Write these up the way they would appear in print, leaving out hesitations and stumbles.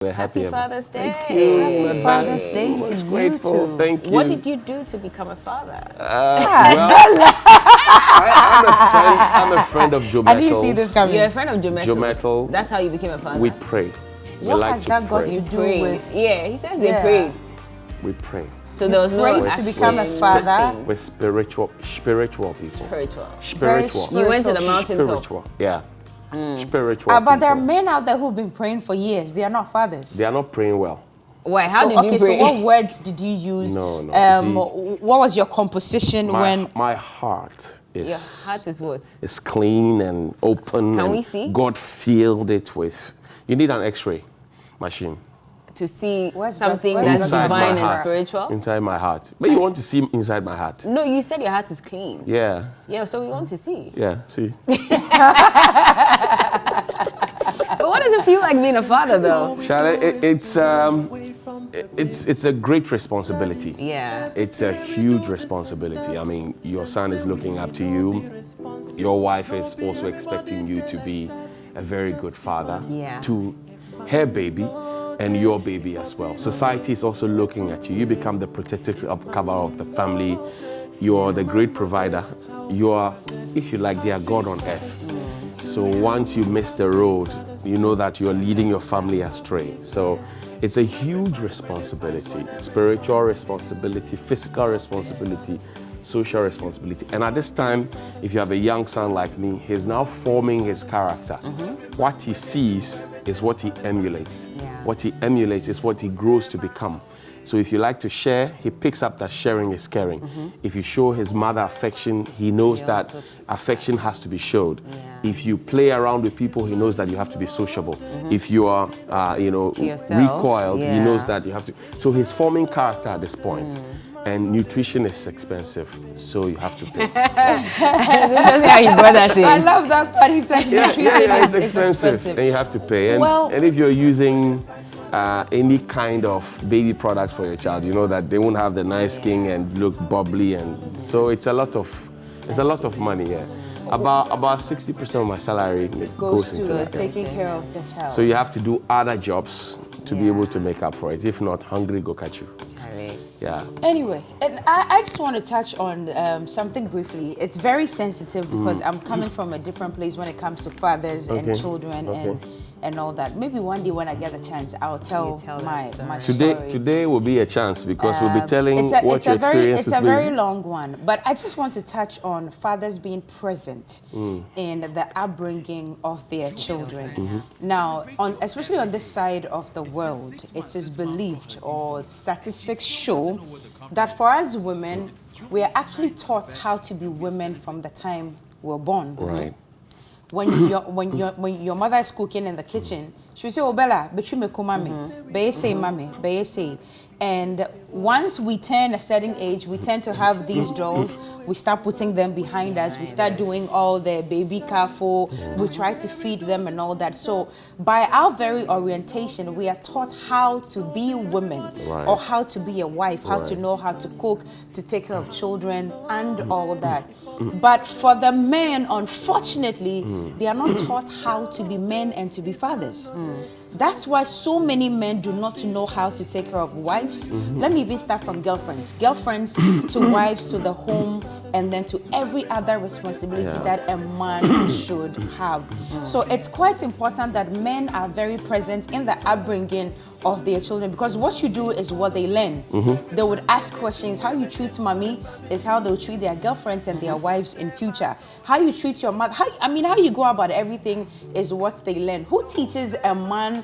We're Happy Father's Day. Thank you. Happy Father's Day to you grateful. too. Thank you. What did you do to become a father? I'm a friend of Joe I didn't see this coming. You're a friend of Joe Metal. Joe Metal. That's how you became a father. We pray. What has that got to do with? Yeah, he says they pray. We pray. So there was no Prayed to become a father. We're spiritual people. Spiritual. Spiritual. You went to the mountain Spiritual. top. Yeah. Spiritual. But there are people. men out there who've been praying for years. They are not fathers. They are not praying well. Why? How did you so pray? what words did you use? No. What was your composition when? My heart is. Your heart is what? It's clean and open. Can and we see? God filled it with. You need an X-ray machine. To see Where's something God- that's Inside divine my and heart. spiritual? Inside my heart. But you want to see inside my heart. No, you said your heart is clean. Yeah. Yeah, so we want to see. Yeah. See. But what does it feel like being a father, though? Charlotte, it's a great responsibility. Yeah. It's a huge responsibility. I mean, your son is looking up to you. Your wife is also expecting you to be a very good father to her baby and your baby as well. Society is also looking at you. You become the protective cover of the family. You are the great provider. You are, if you like, they are God on earth. So once you miss the road, you know that you're leading your family astray. So it's a huge responsibility, spiritual responsibility, physical responsibility, social responsibility. And at this time, if you have a young son like me, he's now forming his character. What he sees is what he emulates. What he emulates is what he grows to become. So if you like to share, he picks up that sharing is caring. If you show his mother affection, he knows that affection has to be showed. If you play around with people, he knows that you have to be sociable. If you are, recoiled, he knows that you have to. So he's forming character at this point. And nutrition is expensive, so you have to pay. That's how you brought that in. I love that part. He said nutrition is expensive. And you have to pay. And, Well- and if you're using any kind of baby products for your child, you know that they won't have the nice skin and look bubbly, and so it's a lot of money. Yeah, about 60% of my salary goes into that. taking care of the child. So you have to do other jobs to be able to make up for it. If not, hungry go catch you. Yeah. Anyway, and I just want to touch on something briefly. It's very sensitive because I'm coming from a different place when it comes to fathers and children and all that. Maybe one day when I get a chance, I'll tell my story. Today will be a chance because we'll be telling what your experience has been. It's a very long one, but I just want to touch on fathers being present in the upbringing of their children. Now, especially on this side of the world, it is believed, or statistics show, that for us women, we are actually taught how to be women from the time we're born. Right. When your mother is cooking in the kitchen, she will say, "Oh Bella, between me kumami, be say mami, be say." And once we turn a certain age, we tend to have these dolls. We start putting them behind us. We start doing all the baby careful. We try to feed them and all that. So by our very orientation, we are taught how to be women, or how to be a wife, how to know how to cook, to take care of children and all that. But for the men, unfortunately, they are not taught how to be men and to be fathers. That's why so many men do not know how to take care of wives. Let me even start from girlfriends. Girlfriends to wives, to the home, and then to every other responsibility that a man should have. So it's quite important that men are very present in the upbringing of their children, because what you do is what they learn. They would ask questions. How you treat mommy is how they'll treat their girlfriends and their wives in future. How you treat your mother, how you go about everything is what they learn. Who teaches a man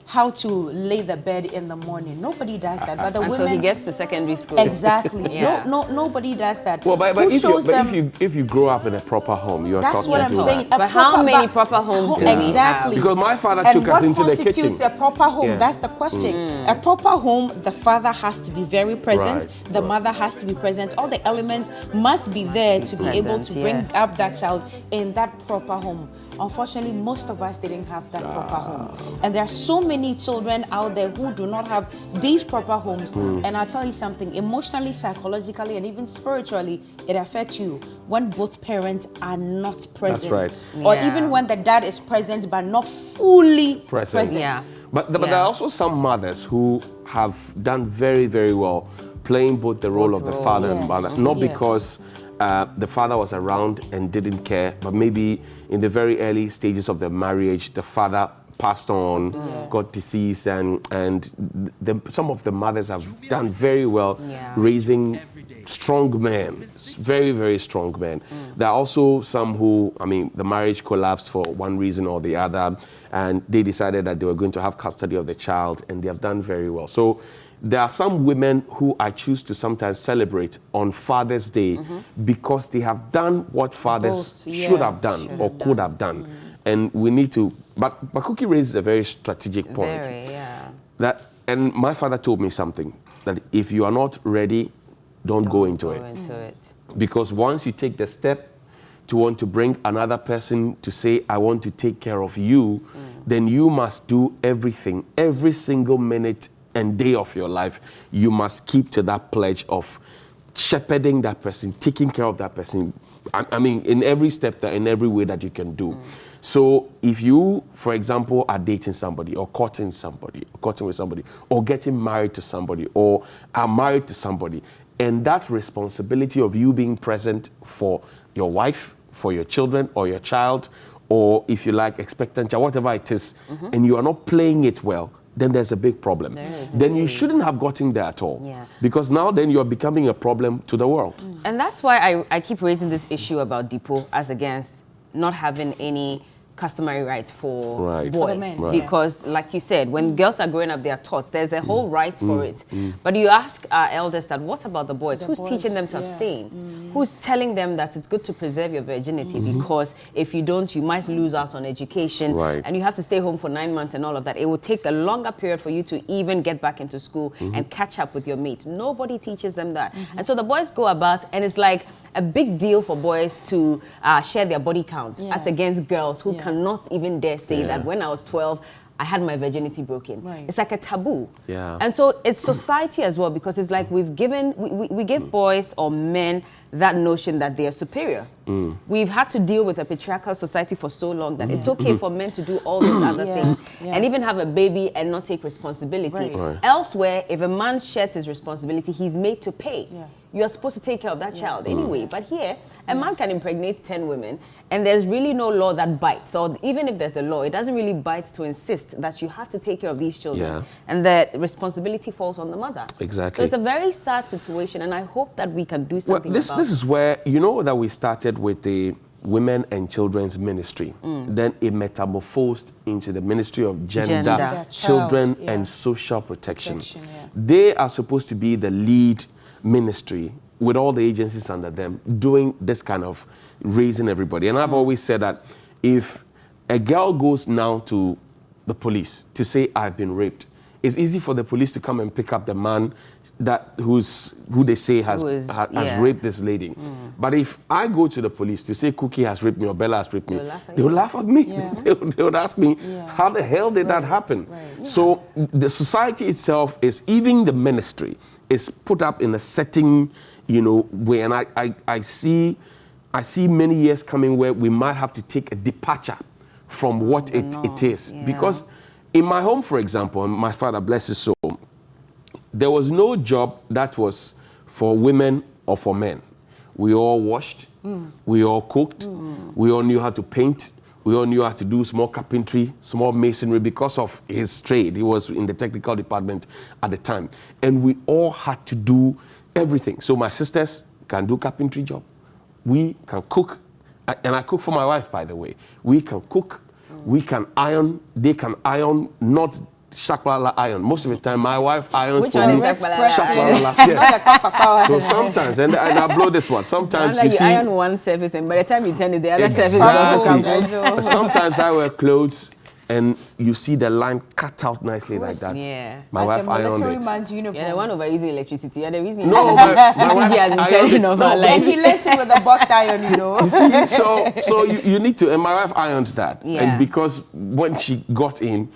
how to lay the bed in the morning? Nobody does that. But the Until women, he gets to secondary school. exactly. Nobody does that. Well, but if you grow up in a proper home, you're That's taught what to I'm do saying. that. But how many proper homes do we have? Exactly. Because my father And took us into the what kitchen. constitutes a proper home? That's the question. A proper home, the father has to be very present. The mother has to be present. All the elements must be there to be able to bring up that child in that proper home. Unfortunately, most of us didn't have that proper home. And there are so many children out there who do not have these proper homes. And I'll tell you something, emotionally, psychologically, and even spiritually, it affects you when both parents are not present. That's right. Or even when the dad is present but not fully present. Yeah. But there are also some mothers who have done very, very well playing both the role of the father and mother, not because the father was around and didn't care, but maybe in the very early stages of the marriage, the father passed on, got deceased, and some of the mothers have done very well raising strong men, very, very strong men. There are also some who, I mean, the marriage collapsed for one reason or the other, and they decided that they were going to have custody of the child, and they have done very well. So there are some women who I choose to sometimes celebrate on Father's Day because they have done what fathers should have done or could have done. And we need to, but Cookie raises a very strategic point. And my father told me something, that if you are not ready, don't go into it. Because once you take the step to want to bring another person to say, I want to take care of you, then you must do everything, every single minute and day of your life. You must keep to that pledge of shepherding that person, taking care of that person. I mean, in every step, in every way that you can do. So if you, for example, are dating somebody or courting with somebody, or getting married to somebody, or are married to somebody, and that responsibility of you being present for your wife, for your children or your child, or if you like, expectant child, whatever it is, and you are not playing it well, then there's a big problem. Then you shouldn't have gotten there at all. Because now then you're becoming a problem to the world. And that's why I keep raising this issue about depot as against not having any customary rights for boys. Because like you said, when girls are growing up, they are taught there's a whole right for it. But you ask our elders that, what about the boys? Who's teaching them to abstain? Who's telling them that it's good to preserve your virginity? Because if you don't, you might lose out on education. And you have to stay home for 9 months and all of that. It will take a longer period for you to even get back into school and catch up with your mates. Nobody teaches them that. And so the boys go about, and it's like a big deal for boys to share their body count as against girls who cannot even dare say that when I was 12, I had my virginity broken. It's like a taboo. And so it's society as well, because it's like we give boys or men that notion that they are superior. We've had to deal with a patriarchal society for so long that it's okay for men to do all these other things and even have a baby and not take responsibility. Elsewhere, if a man sheds his responsibility, he's made to pay. You're supposed to take care of that child anyway. But here, a man can impregnate 10 women, and there's really no law that bites. Or even if there's a law, it doesn't really bite to insist that you have to take care of these children. And the responsibility falls on the mother. Exactly. So it's a very sad situation, and I hope that we can do something about it. This is where, you know, that we started with the Women and Children's Ministry. Then it metamorphosed into the Ministry of Gender, Children, and Social Protection. They are supposed to be the lead ministry with all the agencies under them doing this kind of raising everybody. And I've always said that if a girl goes now to the police to say, I've been raped, it's easy for the police to come and pick up the man who they say has raped this lady. But if I go to the police to say Cookie has raped me or Bella has raped me, they will laugh at me. They would ask me, how the hell did that happen? So the society itself is, even the ministry, is put up in a setting, you know, where, and I see many years coming where we might have to take a departure from what it is. Because in my home, for example, and my father, bless his soul, there was no job that was for women or for men. We all washed, we all cooked, we all knew how to paint, we all knew how to do small carpentry, small masonry because of his trade. He was in the technical department at the time. And we all had to do everything. So my sisters can do carpentry job. We can cook. And I cook for my wife, by the way. We can cook. We can iron. They can iron, not shakwala iron. Most of the time, my wife irons for me. Shakwala, yes. So sometimes, and I blow this one. Sometimes you see, iron one surface, and by the time you turn it, the other surface also comes. Sometimes I wear clothes, and you see the line cut out nicely like that. My wife ironed it. Man's uniform. Yeah, the one over using electricity. Yeah, the reason. No, my wife ironed it. And he left it with a box iron, you know. You see, so you need to. And my wife ironed that, and because when she got in,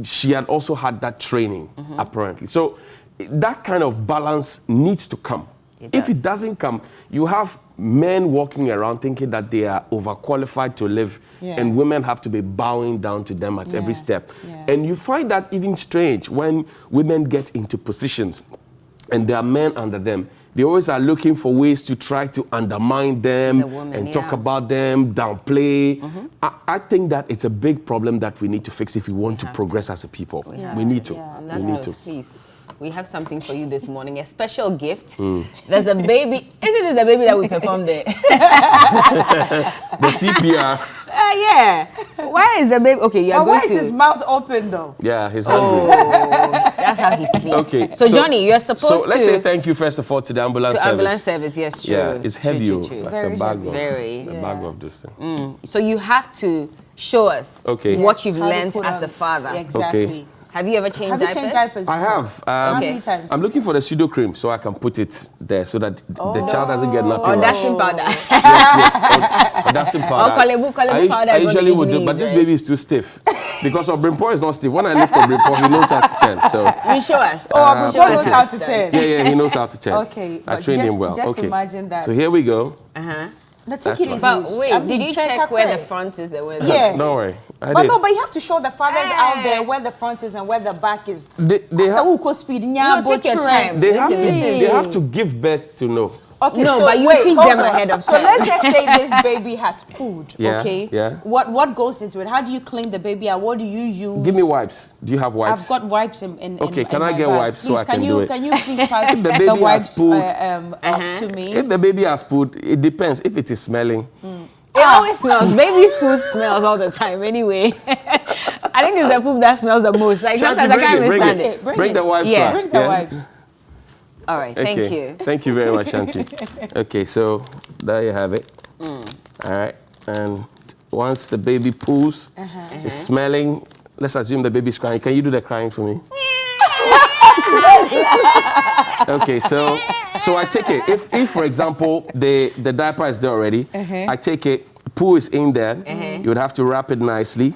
she had also had that training, apparently. So that kind of balance needs to come. If it doesn't come, you have men walking around thinking that they are overqualified to live, and women have to be bowing down to them at every step. And you find that even strange when women get into positions and there are men under them. They always are looking for ways to try to undermine them and talk about them, downplay. I think that it's a big problem that we need to fix if we want to progress as a people. We need to. We need to. Please. We have something for you this morning, a special gift. There's a baby. Isn't it the baby that we performed there? The CPR. Yeah. Why is the baby? Okay, you're going to. Why is his mouth open though? Yeah, he's hungry. That's how he sleeps. Okay. So Johnny, you're supposed to. So let's say thank you first of all to the ambulance service. Ambulance service, yes, true. Yeah, it's heavy. True. Like very a bag heavy. of, a bag of this thing. So you have to show us what you've learned as a father. Exactly. Okay. Have you ever changed diapers? Have you changed diapers before? I have. How many times? I'm looking for the pseudo cream so I can put it there so that the child doesn't get nappy. Or dashing powder. Yes. Or dashing powder. Or powder. I usually would do, but this baby is too stiff. Because of Brimpo is not stiff. When I lift up Brimpo, he knows how to turn. So you show us. Brimpo knows how to turn. Yeah, he knows how to turn. Okay. I trained him well. Just imagine that. So here we go. Now take it easy. But wait, did you check where the front is and where the Yes. Don't worry. But you have to show the fathers out there where the front is and where the back is. They take your time. They have to give birth to know. Okay, no, so but you teach them ahead of time. So let's just say this baby has pooed, okay? Yeah. What goes into it? How do you clean the baby out? What do you use? Give me wipes. Do you have wipes? I've got wipes in Okay, can in I my get bag. wipes Please, so I can do it? Can you please pass baby the wipes has to me? If the baby has pooed, it depends. If it is smelling. It always smells. Baby's food smells all the time anyway. I think it's the poop that smells the most. Like sometimes I can't even stand it. Bring the wipes Yeah. first. Bring the wipes. All right, thank you. Thank you very much, Auntie. Okay, so there you have it. All right, and once the baby poos, it's smelling. Let's assume the baby's crying. Can you do the crying for me? Okay, so I take it. If for example the diaper is there already, I take it. Poo is in there. You would have to wrap it nicely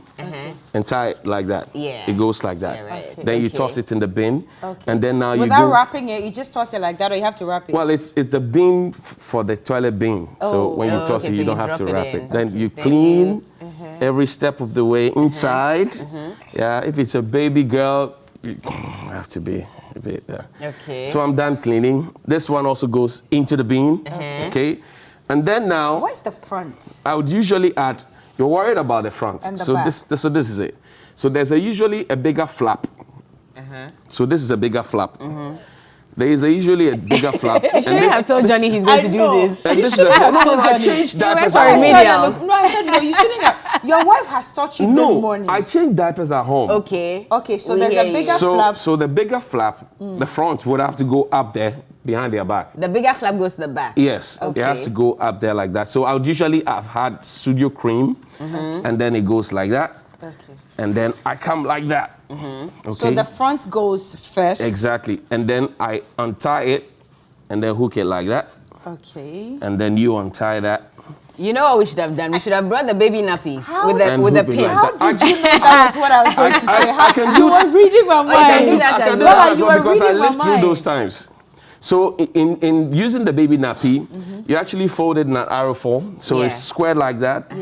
and tie it like that. Yeah. It goes like that. Yeah, right. Then you toss it in the bin, and then now without wrapping it, you just toss it like that, or you have to wrap it. Well, it's the bin for the toilet bin. So when you toss it, you don't have to wrap it. Then you clean every step of the way inside. Yeah, if it's a baby girl, you have to be a bit there. Okay. So I'm done cleaning. This one also goes into the bin. Okay. And then now, where's the front? I would usually add. You're worried about the front, and the so back. this is it. So there's usually a bigger flap. So this is a bigger flap. There is usually a bigger flap. You shouldn't have told Johnny he's going to do this. And this is I changed diapers at home. I said no. You shouldn't have. Your wife has taught you this morning. I changed diapers at home. Okay. So there's a bigger flap. So the bigger flap, the front would have to go up there behind their back. The bigger flap goes to the back. Yes, it has to go up there like that. So I would usually have had studio cream, and then it goes like that. And then I come like that. Okay? So the front goes first. Exactly. And then I untie it and then hook it like that. Okay. And then you untie that. You know what we should have done? We should have brought the baby nappies And with the hook it pin. like How that. did you know that was what I was going to say? I can do You were reading my mind. I can do that as well. You were because I reading my lived through mind. those times. So in using the baby nappy, you actually fold it in an arrow form. So it's squared like that,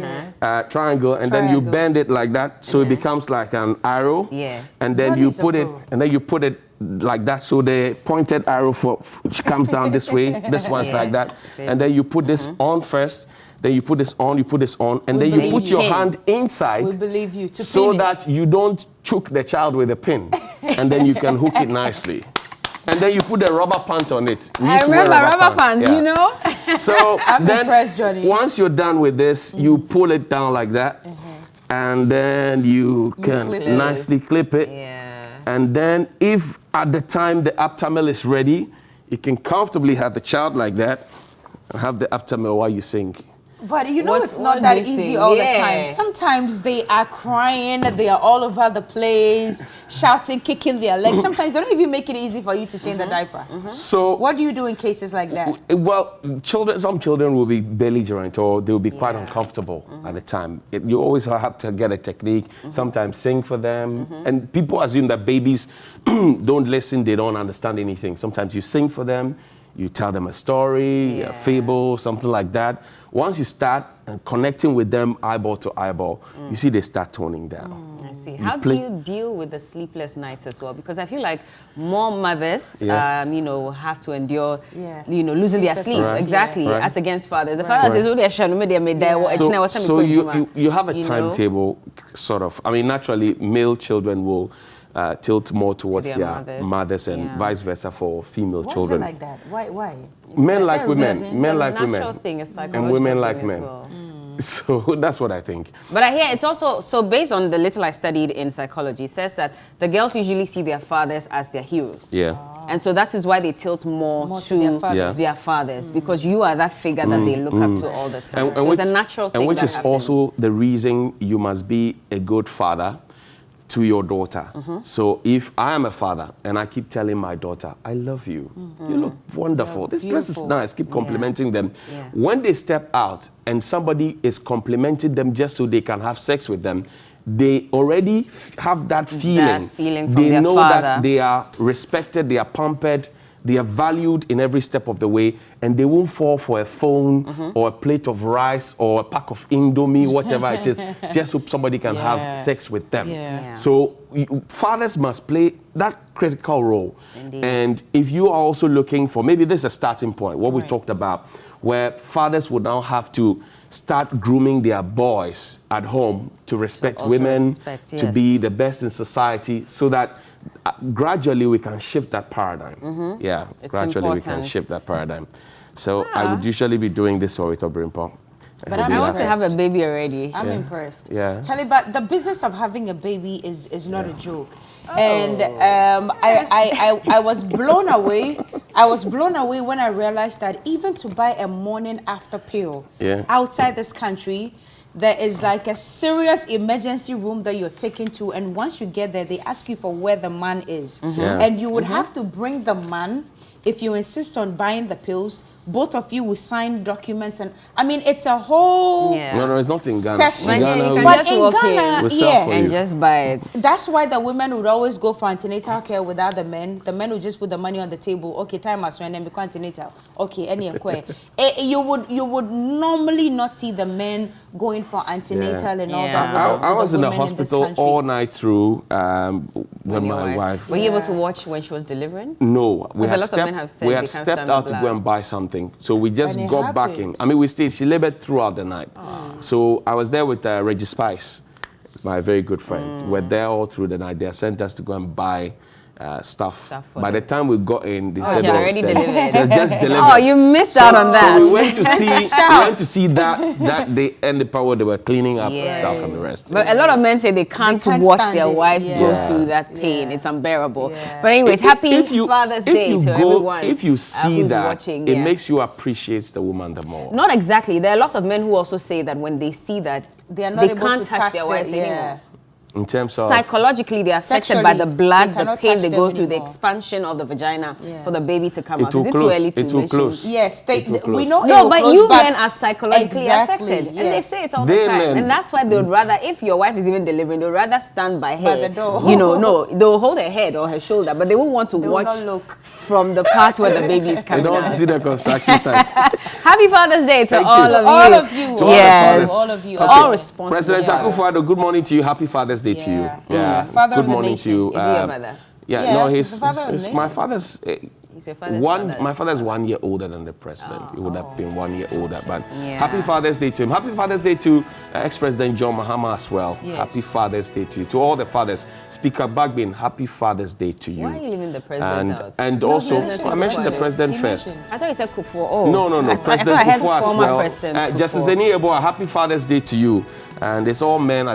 triangle, and then you bend it like that, so it becomes like an arrow. Yeah. And then you put it, like that, so the pointed arrow which comes down this way. This one's like that, and then you put this on first. Then you put this on, and then you put your hand inside. We believe you. So that you don't choke the child with a pin, and then you can hook it nicely. And then you put the rubber pant on it. I remember rubber pants, you know? So I'm impressed, Johnny. Once you're done with this, you pull it down like that. And then you can nicely clip it. Yeah. And then if at the time the Aptamil is ready, you can comfortably have the child like that and have the Aptamil while you sing. But you know it's not that easy all the time. Sometimes they are crying, they are all over the place, shouting, kicking their legs. Sometimes they don't even make it easy for you to change the diaper. So what do you do in cases like that? Well, some children will be belligerent or they'll be quite uncomfortable at the time. You always have to get a technique, sometimes sing for them. And people assume that babies don't listen, they don't understand anything. Sometimes you sing for them, you tell them a story, a fable, something like that. Once you start connecting with them eyeball to eyeball, you see they start toning down. I see. How do you deal with the sleepless nights as well? Because I feel like more mothers, you know, have to endure, you know, losing their sleep. Right. Exactly, as against fathers. The fathers is only a so you have a timetable, sort of. I mean, naturally, male children will tilt more towards their mothers and vice versa for female children. Why is it like that? Why? Men like women. Men like women. Thing, and women like men. Well. So that's what I think. But I hear it's also, so based on the little I studied in psychology, it says that the girls usually see their fathers as their heroes. Yeah. And so that is why they tilt more to their fathers, because you are that figure that they look up to all the time. So it's a natural thing. And which is also the reason you must be a good father to your daughter. So if I am a father and I keep telling my daughter, I love you, you look wonderful, this dress is nice, keep complimenting them. When they step out and somebody is complimenting them just so they can have sex with them, they already have that feeling. They know that they are respected, they are pampered, they are valued in every step of the way, and they won't fall for a phone or a plate of rice or a pack of Indomie, whatever it is, just so somebody can have sex with them. So fathers must play that critical role. Indeed. And if you are also looking for, maybe this is a starting point, what we talked about, where fathers would now have to start grooming their boys at home to respect women, to be the best in society, so that gradually we can shift that paradigm. Yeah, it's gradually we can shift that paradigm. So I would usually be doing this with Obrimpo. But I want to have a baby already. I'm impressed. Yeah. Charlie, but the business of having a baby is not a joke. And I was blown away. I was blown away when I realized that even to buy a morning after pill outside this country, there is like a serious emergency room that you're taken to, and once you get there, they ask you for where the man is. And you would have to bring the man. If you insist on buying the pills, both of you will sign documents, and I mean, it's a whole No, it's not in Ghana. session. But in Ghana, yes, and just buy it. That's why the women would always go for antenatal care without the men. The men would just put the money on the table. Okay, time as when then become antenatal. Okay, any you would normally not see the men going for antenatal and all that. I was in the hospital all night through when my wife. Were you able to watch when she was delivering? No, we had stepped out to go and buy something. So we just got back in. I mean, we stayed. She labored throughout the night. So I was there with Reggie Spice, my very good friend. We're there all through the night. They sent us to go and buy stuff. By the time we got in, they said, already delivered. Just delivered. Oh, you missed out on that. So we went to see that day and the power they were cleaning up stuff and the rest. But a lot of men say they can't watch their wives go through that pain. It's unbearable. But anyways, happy Father's Day to everyone. If you see that, watching, it makes you appreciate the woman the more. Not exactly. There are lots of men who also say that when they see that, they are not able can't to touch their wives anymore. In terms of psychologically, they are affected by the blood, the pain they go through, the expansion of the vagina for the baby to come out. Is it too early to mention? Yes, we know. No, but you men are psychologically affected, and they say it all the time. And that's why they would rather, if your wife is even delivering, they would rather stand by her. By the door. You know, no, they'll hold her head or her shoulder, but they won't want to watch from the part where the baby is coming out. They don't want to see the construction site. Happy Father's Day to all of you. Yes, all of you. All responsible. President Akufo-Addo, good morning to you. Happy Father's Day to you. Father good morning to you. Is he your mother? No, he's my father's. He's your father's my father is 1 year older than the president. He would have been 1 year older. But happy Father's Day to him. Happy Father's Day to ex-President John Mahama as well. Yes. Happy Father's Day to you. To all the fathers. Speaker Bagbin, happy Father's Day to you. Why are you leaving the president out? And also, I mentioned the president first. I thought you said Kufuor. Oh. No. President Kufuor as well. Justice Eni Eboa, happy Father's Day to you. And it's all men at the